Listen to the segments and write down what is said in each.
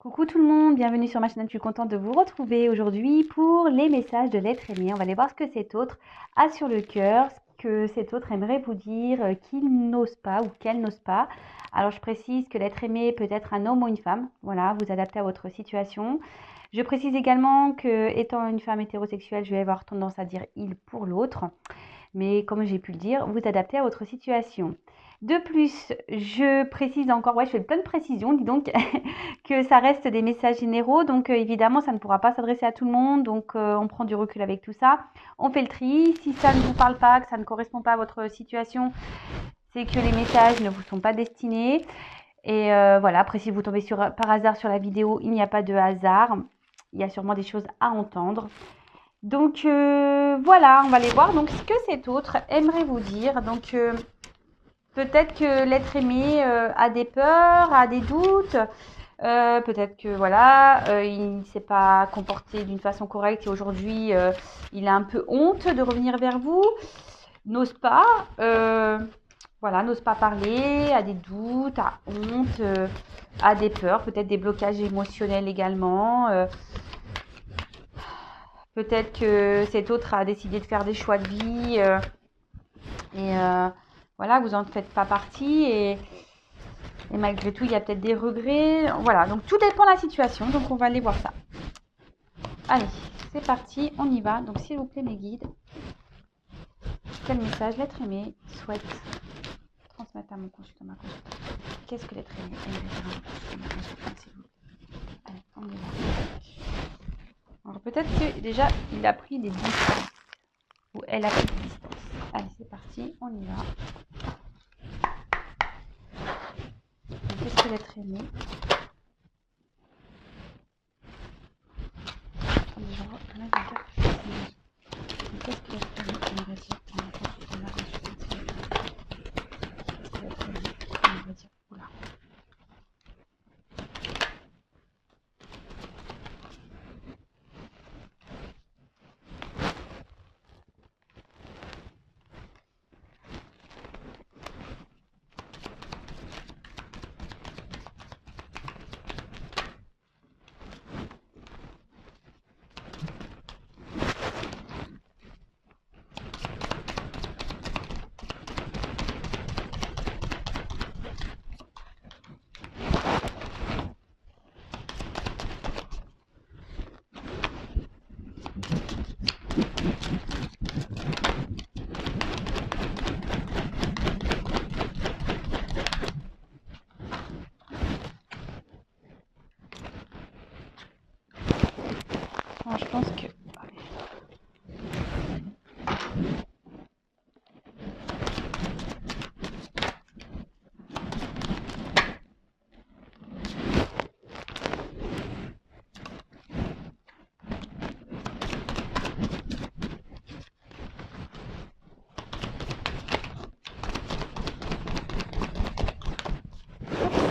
Coucou tout le monde, bienvenue sur ma chaîne. Je suis contente de vous retrouver aujourd'hui pour les messages de l'être aimé. On va aller voir ce que cet autre a sur le cœur, ce que cet autre aimerait vous dire, qu'il n'ose pas ou qu'elle n'ose pas. Alors je précise que l'être aimé peut être un homme ou une femme. Voilà, vous adaptez à votre situation. Je précise également que, étant une femme hétérosexuelle, je vais avoir tendance à dire il pour l'autre. Mais comme j'ai pu le dire, vous adaptez à votre situation. De plus, je précise encore, ouais, je fais plein de précisions, dis donc, que ça reste des messages généraux. Donc, évidemment, ça ne pourra pas s'adresser à tout le monde. Donc, on prend du recul avec tout ça. On fait le tri. Si ça ne vous parle pas, que ça ne correspond pas à votre situation, c'est que les messages ne vous sont pas destinés. Et voilà, après, si vous tombez par hasard sur la vidéo, il n'y a pas de hasard. Il y a sûrement des choses à entendre. Donc voilà, on va aller voir donc ce que cet autre aimerait vous dire. Donc peut-être que l'être aimé a des peurs, a des doutes. Peut-être que voilà, il ne s'est pas comporté d'une façon correcte et aujourd'hui il a un peu honte de revenir vers vous, n'ose pas, voilà, n'ose pas parler, a des doutes, a honte, a des peurs, peut-être des blocages émotionnels également. Peut-être que cet autre a décidé de faire des choix de vie et voilà, vous n'en faites pas partie et malgré tout, il y a peut-être des regrets. Voilà, donc tout dépend de la situation, donc on va aller voir ça. Allez, c'est parti, on y va. Donc s'il vous plaît, mes guides, quel message l'être aimé souhaite transmettre à mon consultant, ma consultante? Qu'est-ce que l'être aimé aimerait dire à mon consultant, ma consultante, s'il vous plaît? Allez, on y va. Alors peut-être que déjà, il a pris des distances, ou elle a pris des distances. Allez, c'est parti, on y va. Qu'est-ce que l'être aimé? Attendez, j'en ai une carte. Qu'est-ce que l'être aimé aimerait dire à mon consultant, ma consultante? Qu'est-ce que l'être aimé aimerait dire? Oula. Alors, je pense que...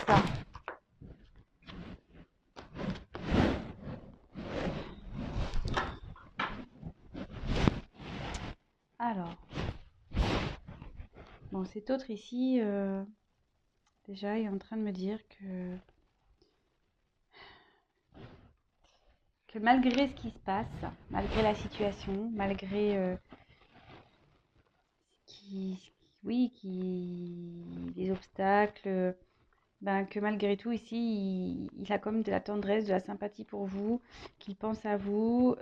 ça. Alors, bon, cet autre ici, déjà, est en train de me dire que malgré ce qui se passe, malgré la situation, malgré les obstacles, ben, que malgré tout ici, il a comme de la tendresse, de la sympathie pour vous, qu'il pense à vous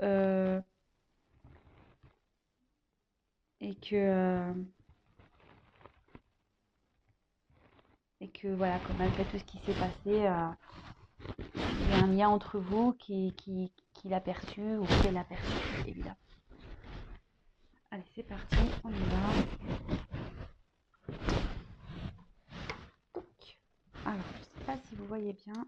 et que voilà, que malgré tout ce qui s'est passé, il y a un lien entre vous qu'il a perçu ou qu'elle a perçu, évidemment. Allez, c'est parti, on y va. Donc, alors, je ne sais pas si vous voyez bien.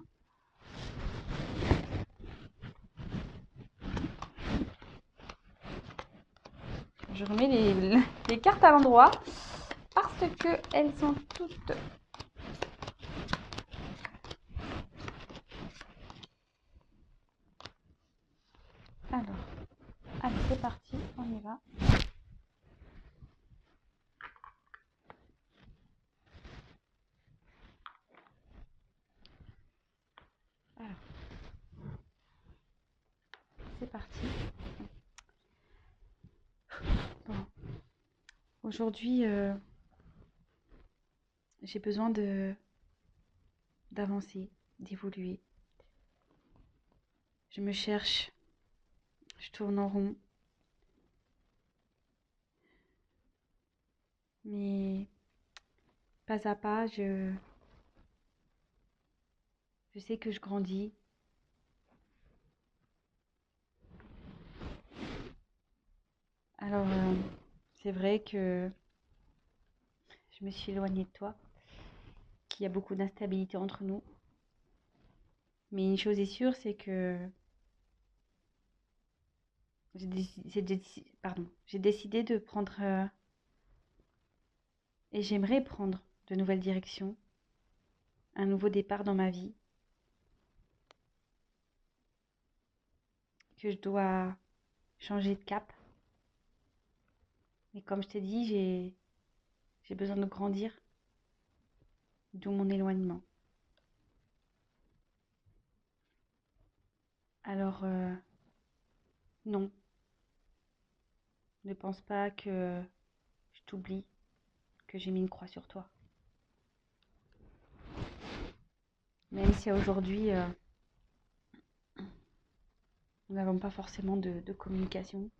Je remets les cartes à l'endroit parce qu'elles sont toutes... Alors, allez, c'est parti, on y va. Alors, Aujourd'hui, j'ai besoin d'avancer, d'évoluer. Je me cherche, je tourne en rond, mais pas à pas, je sais que je grandis. Alors, c'est vrai que je me suis éloignée de toi, qu'il y a beaucoup d'instabilité entre nous. Mais une chose est sûre, c'est que j'ai décidé de prendre, et j'aimerais prendre de nouvelles directions, un nouveau départ dans ma vie, que je dois changer de cap. Mais comme je t'ai dit, j'ai besoin de grandir, d'où mon éloignement. Alors, non, ne pense pas que je t'oublie, que j'ai mis une croix sur toi. Même si aujourd'hui, nous n'avons pas forcément de communication,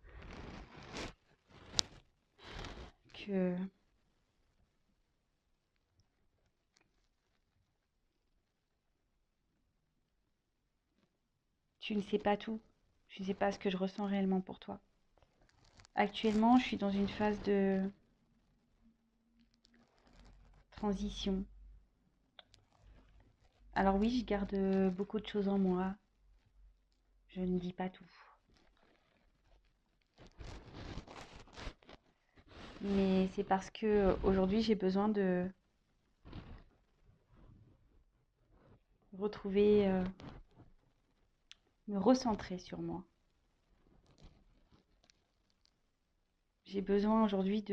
que tu ne sais pas tout, tu ne sais pas ce que je ressens réellement pour toi. Actuellement, je suis dans une phase de transition. Alors oui, je garde beaucoup de choses en moi, je ne dis pas tout. Mais c'est parce que aujourd'hui, j'ai besoin de retrouver, me recentrer sur moi. J'ai besoin aujourd'hui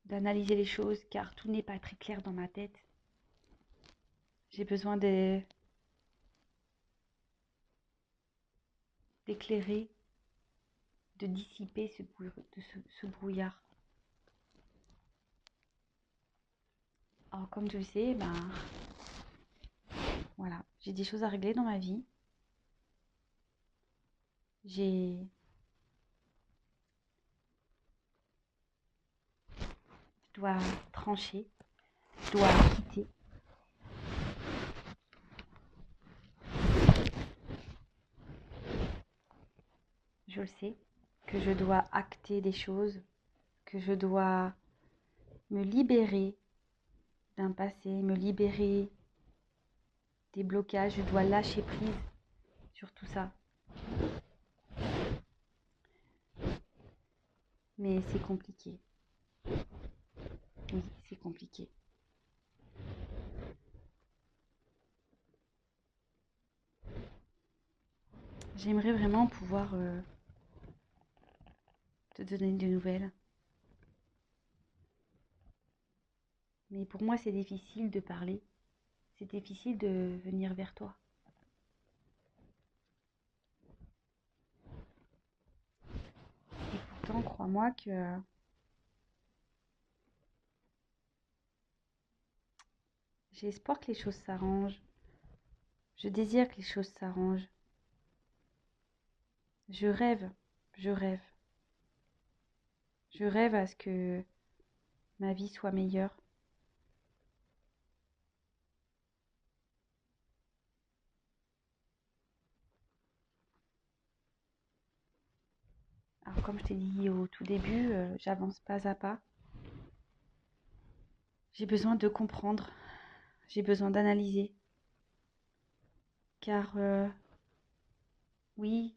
d'analyser les choses car tout n'est pas très clair dans ma tête. J'ai besoin d'éclairer, de dissiper ce brouillard. Alors comme tu le sais, ben voilà, j'ai des choses à régler dans ma vie. Je dois trancher, je dois quitter. Je le sais, que je dois acter des choses, que je dois me libérer d'un passé, me libérer des blocages, je dois lâcher prise sur tout ça. Mais c'est compliqué. Oui, c'est compliqué. J'aimerais vraiment pouvoir te donner des nouvelles. Mais pour moi, c'est difficile de parler. C'est difficile de venir vers toi. Et pourtant, crois-moi que j'ai espoir que les choses s'arrangent. Je désire que les choses s'arrangent. Je rêve, je rêve. Je rêve à ce que ma vie soit meilleure. Alors comme je t'ai dit au tout début, j'avance pas à pas. J'ai besoin de comprendre. J'ai besoin d'analyser. Car oui,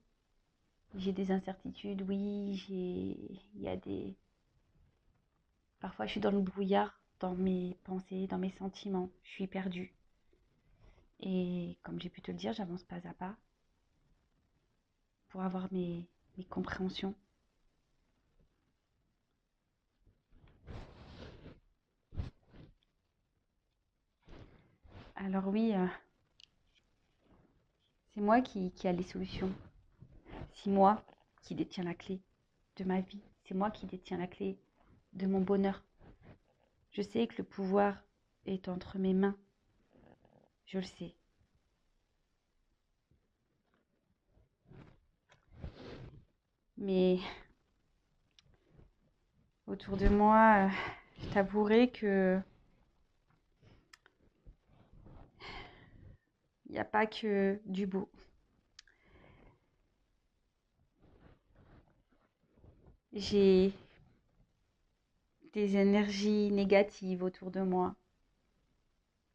j'ai des incertitudes. Oui, il y a des... Parfois, je suis dans le brouillard, dans mes pensées, dans mes sentiments. Je suis perdue. Et comme j'ai pu te le dire, j'avance pas à pas pour avoir mes compréhensions. Alors oui, c'est moi qui a les solutions. C'est moi qui détiens la clé. de ma vie. C'est moi qui détiens la clé de mon bonheur. Je sais que le pouvoir est entre mes mains. Je le sais. Mais autour de moi, je t'avouerai que il n'y a pas que du beau. J'ai des énergies négatives autour de moi.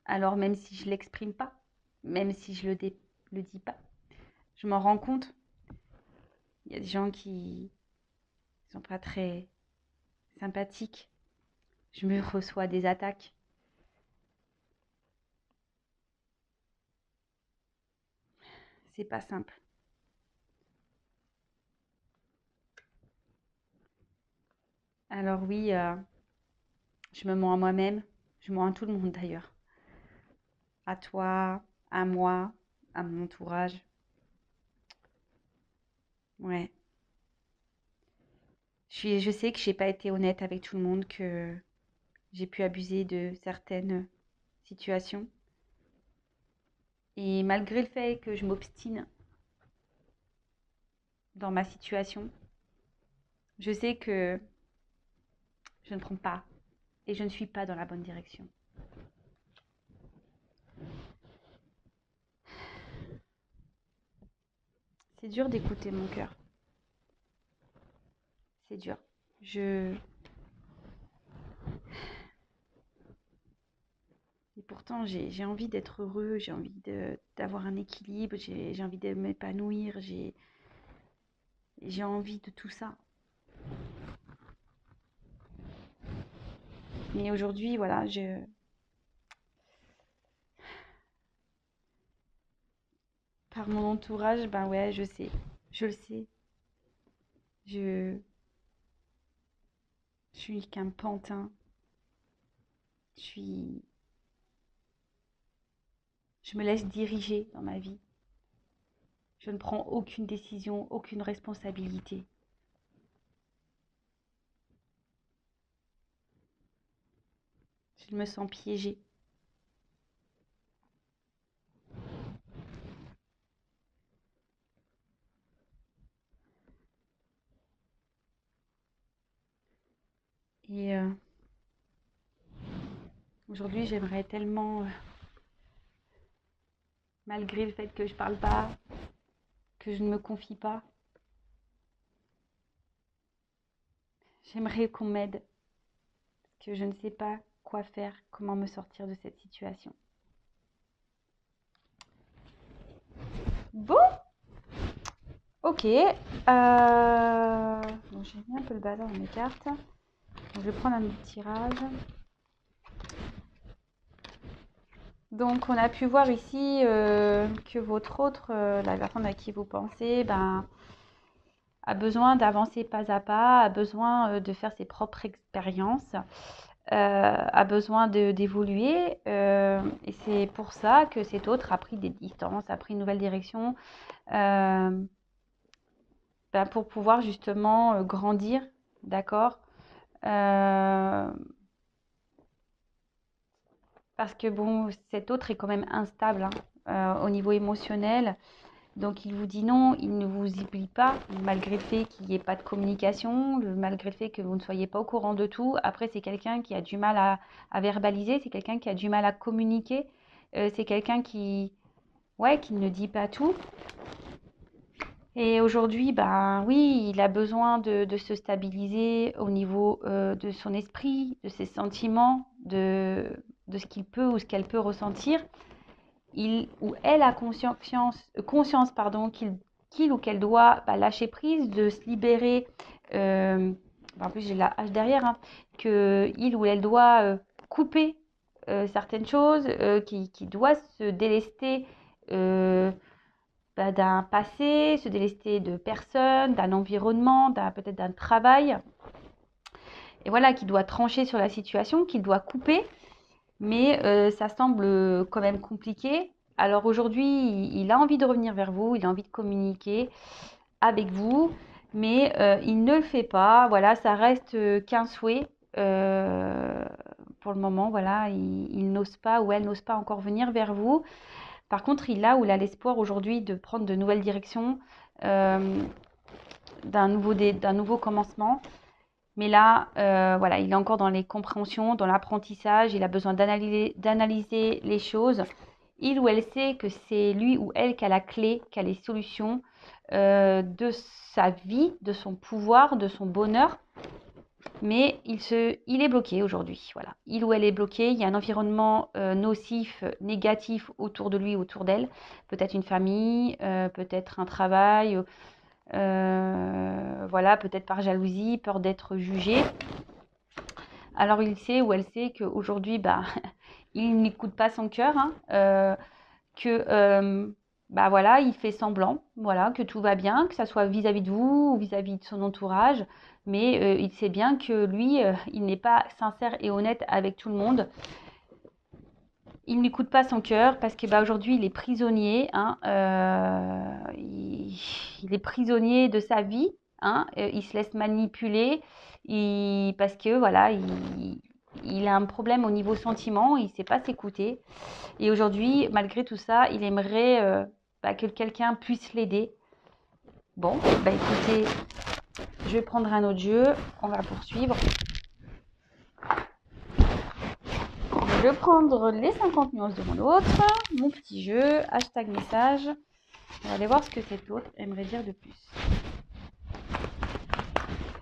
Alors même si je ne l'exprime pas, même si je le dis pas, je m'en rends compte. Il y a des gens qui sont pas très sympathiques. Je me reçois des attaques. C'est pas simple. Alors oui, je me mens à moi-même. Je mens à tout le monde d'ailleurs. À toi, à moi, à mon entourage. Ouais. Je sais que j'ai pas été honnête avec tout le monde, que j'ai pu abuser de certaines situations. Et malgré le fait que je m'obstine dans ma situation, je sais que je ne prends pas et je ne suis pas dans la bonne direction. C'est dur d'écouter mon cœur. C'est dur. Je Et pourtant, j'ai envie d'être heureux, j'ai envie d'avoir un équilibre, j'ai envie de m'épanouir, j'ai envie de tout ça. Mais aujourd'hui, voilà, par mon entourage, ben ouais, je le sais. Je, je suis qu'un pantin. Je suis, je me laisse diriger dans ma vie. Je ne prends aucune décision, aucune responsabilité. Je me sens piégée. Et aujourd'hui, j'aimerais tellement, malgré le fait que je parle pas, que je ne me confie pas, j'aimerais qu'on m'aide, parce que je ne sais pas quoi faire, comment me sortir de cette situation. Bon, ok. Bon, j'ai mis un peu le bazar dans mes cartes. Donc, je vais prendre un autre tirage. Donc, on a pu voir ici que votre autre, la personne à qui vous pensez, ben, a besoin d'avancer pas à pas, a besoin de faire ses propres expériences, a besoin d'évoluer. Et c'est pour ça que cet autre a pris des distances, a pris une nouvelle direction, ben, pour pouvoir justement grandir, d'accord. Parce que bon, cet autre est quand même instable au niveau émotionnel. Donc il vous dit non, il ne vous oublie pas, malgré le fait qu'il n'y ait pas de communication, malgré le fait que vous ne soyez pas au courant de tout. Après, c'est quelqu'un qui a du mal à verbaliser, c'est quelqu'un qui a du mal à communiquer, c'est quelqu'un qui ne dit pas tout. Et aujourd'hui, ben oui, il a besoin de se stabiliser au niveau de son esprit, de ses sentiments, de ce qu'il peut ou ce qu'elle peut ressentir. Il ou elle a conscience pardon, qu'il ou qu'elle doit lâcher prise, de se libérer. En plus, j'ai la hache derrière, hein, qu'il ou elle doit couper certaines choses, qui doit se délester d'un passé, se délester de personnes, d'un environnement, peut-être d'un travail. Et voilà, qui doit trancher sur la situation, qu'il doit couper. Mais ça semble quand même compliqué. Alors aujourd'hui, il a envie de revenir vers vous, il a envie de communiquer avec vous. mais il ne le fait pas. Voilà, ça reste qu'un souhait pour le moment. Voilà, il n'ose pas ou elle n'ose pas encore venir vers vous. Par contre, il a ou il a l'espoir aujourd'hui de prendre de nouvelles directions, d'un nouveau commencement. Mais là, voilà, il est encore dans les compréhensions, dans l'apprentissage. Il a besoin d'analyser les choses. Il ou elle sait que c'est lui ou elle qui a la clé, qui a les solutions de sa vie, de son pouvoir, de son bonheur. Mais il est bloqué aujourd'hui. Voilà. Il ou elle est bloqué. Il y a un environnement nocif, négatif autour de lui, autour d'elle. Peut-être une famille, peut-être un travail. Voilà, peut-être par jalousie, peur d'être jugé. Alors il sait ou elle sait qu'aujourd'hui, bah, il n'écoute pas son cœur, hein, que bah voilà, il fait semblant, voilà, que tout va bien, que ça soit vis-à-vis de vous ou vis-à-vis de son entourage, mais il sait bien que lui, il n'est pas sincère et honnête avec tout le monde. Il n'écoute pas son cœur parce que bah, aujourd'hui il est prisonnier, hein, il est prisonnier de sa vie, hein, il se laisse manipuler parce que voilà, il a un problème au niveau sentiment, il ne sait pas s'écouter. Et aujourd'hui, malgré tout ça, il aimerait bah, que quelqu'un puisse l'aider. Bon, bah écoutez, je vais prendre un autre jeu, on va poursuivre. Je vais prendre les 50 nuances de mon autre, mon petit jeu, hashtag message. On va aller voir ce que cet autre aimerait dire de plus.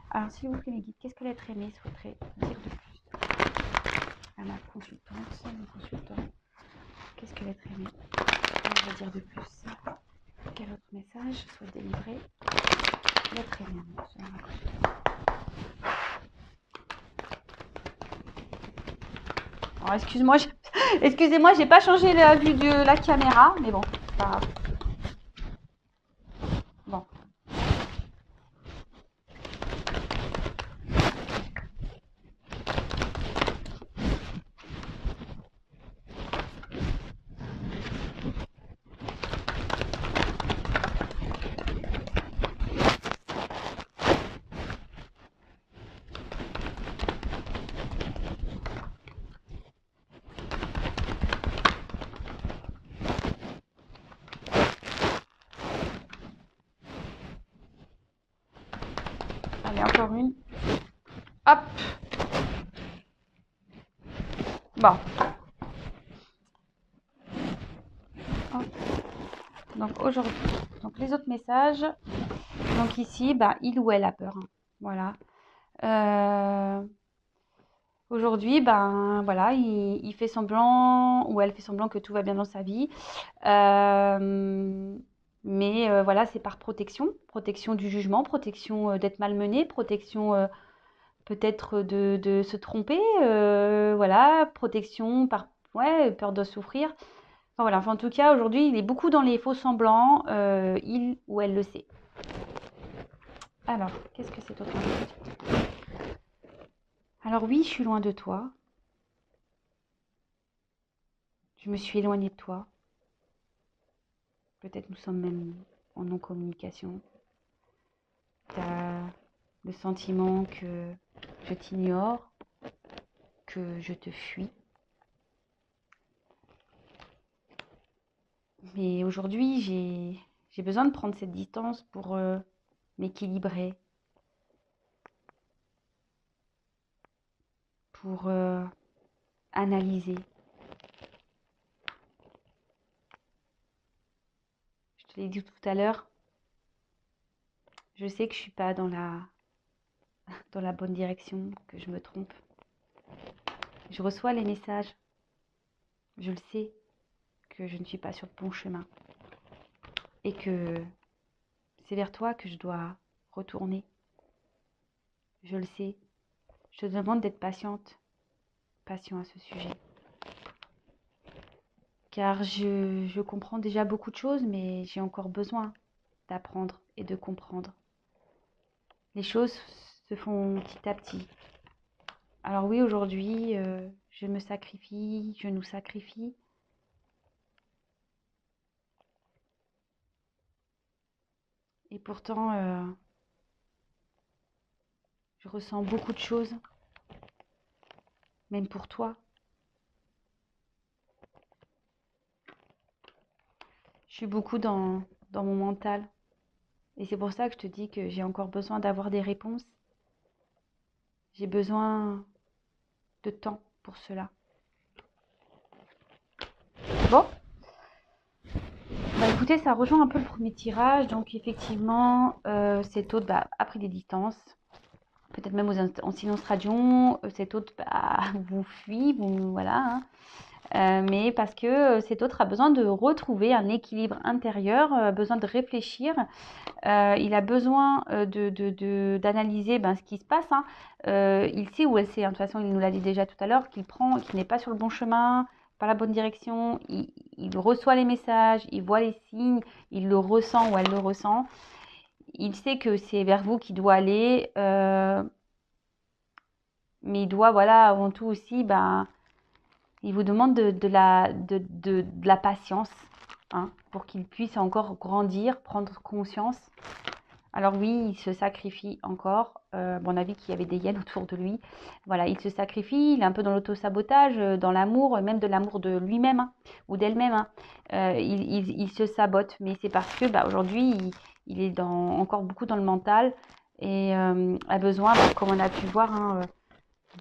Alors, s'il vous plaît, mes guides, qu'est-ce que l'être aimé souhaiterait dire de plus à ma consultante, mon consultant? Qu'est-ce que l'être aimé aimerait dire de plus? Quel autre message souhaite délivrer l'être aimé? Alors, excusez-moi, j'ai pas changé la vue de la caméra, mais bon, c'est pas grave. Bon. Allez, encore une. Hop. Bon. Hop. Donc aujourd'hui, donc les autres messages. Donc ici, bah, il ou elle a peur, hein. Voilà. Aujourd'hui, ben voilà, il fait semblant ou elle fait semblant que tout va bien dans sa vie. Mais voilà, c'est par protection, protection du jugement, protection d'être malmené, protection peut-être de se tromper, voilà, protection par ouais, peur de souffrir. Enfin, voilà, enfin, en tout cas, aujourd'hui, il est beaucoup dans les faux semblants, il ou elle le sait. Alors, qu'est-ce que c'est autre chose? Alors oui, je suis loin de toi. Je me suis éloignée de toi. Peut-être nous sommes même en non-communication. Tu as le sentiment que je t'ignore, que je te fuis. Mais aujourd'hui, j'ai besoin de prendre cette distance pour m'équilibrer, pour analyser. Je te l'ai dit tout à l'heure, je sais que je ne suis pas dans la bonne direction, que je me trompe. Je reçois les messages. Je le sais que je ne suis pas sur le bon chemin. Et que c'est vers toi que je dois retourner. Je le sais. Je te demande d'être patiente, patient à ce sujet. Car je comprends déjà beaucoup de choses, mais j'ai encore besoin d'apprendre et de comprendre. Les choses se font petit à petit. Alors oui, aujourd'hui, je me sacrifie, je nous sacrifie. Et pourtant, Je ressens beaucoup de choses, même pour toi. Je suis beaucoup dans mon mental. Et c'est pour ça que je te dis que j'ai encore besoin d'avoir des réponses. J'ai besoin de temps pour cela. Bon, bah écoutez, ça rejoint un peu le premier tirage. Donc effectivement, cet hôte a pris des distances. Peut-être même en silence radion. Cet hôte vous fuit, voilà. Hein. Mais parce que cet autre a besoin de retrouver un équilibre intérieur, besoin de réfléchir. Il a besoin d'analyser ce qui se passe. Hein. Il sait où elle sait. Hein. De toute façon, il nous l'a dit déjà tout à l'heure, qu'il n'est pas sur le bon chemin, pas la bonne direction. Il reçoit les messages, il voit les signes, il le ressent ou elle le ressent. Il sait que c'est vers vous qu'il doit aller. Mais il doit, voilà, avant tout aussi, il vous demande de la patience, hein, pour qu'il puisse encore grandir, prendre conscience. Alors oui, il se sacrifie encore. À mon avis qu'il y avait des hyènes autour de lui. Voilà, il se sacrifie, il est un peu dans l'auto-sabotage, dans l'amour, même de l'amour de lui-même, hein, ou d'elle-même. Hein. Il se sabote, mais c'est parce que aujourd'hui, il est encore beaucoup dans le mental et a besoin, comme on a pu voir, hein,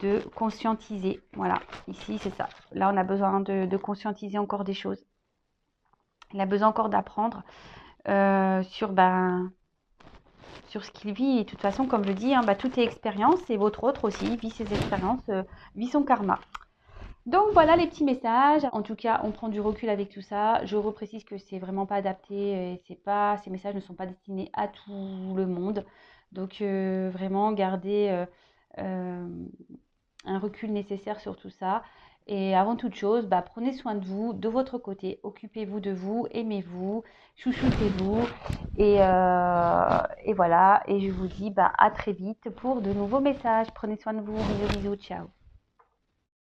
de conscientiser. Voilà, ici c'est ça. Là, on a besoin de conscientiser encore des choses. Il a besoin encore d'apprendre sur ce qu'il vit. Et de toute façon, comme je dis, hein, tout est expérience et votre autre aussi vit ses expériences, vit son karma. Donc voilà les petits messages. En tout cas, on prend du recul avec tout ça. Je reprécise que c'est vraiment pas adapté et ces messages ne sont pas destinés à tout le monde. Donc vraiment garder un recul nécessaire sur tout ça. Et avant toute chose, prenez soin de vous, de votre côté. Occupez-vous de vous, aimez-vous, chouchoutez-vous. Et voilà. Et je vous dis à très vite pour de nouveaux messages. Prenez soin de vous. Bisous, bisous, ciao.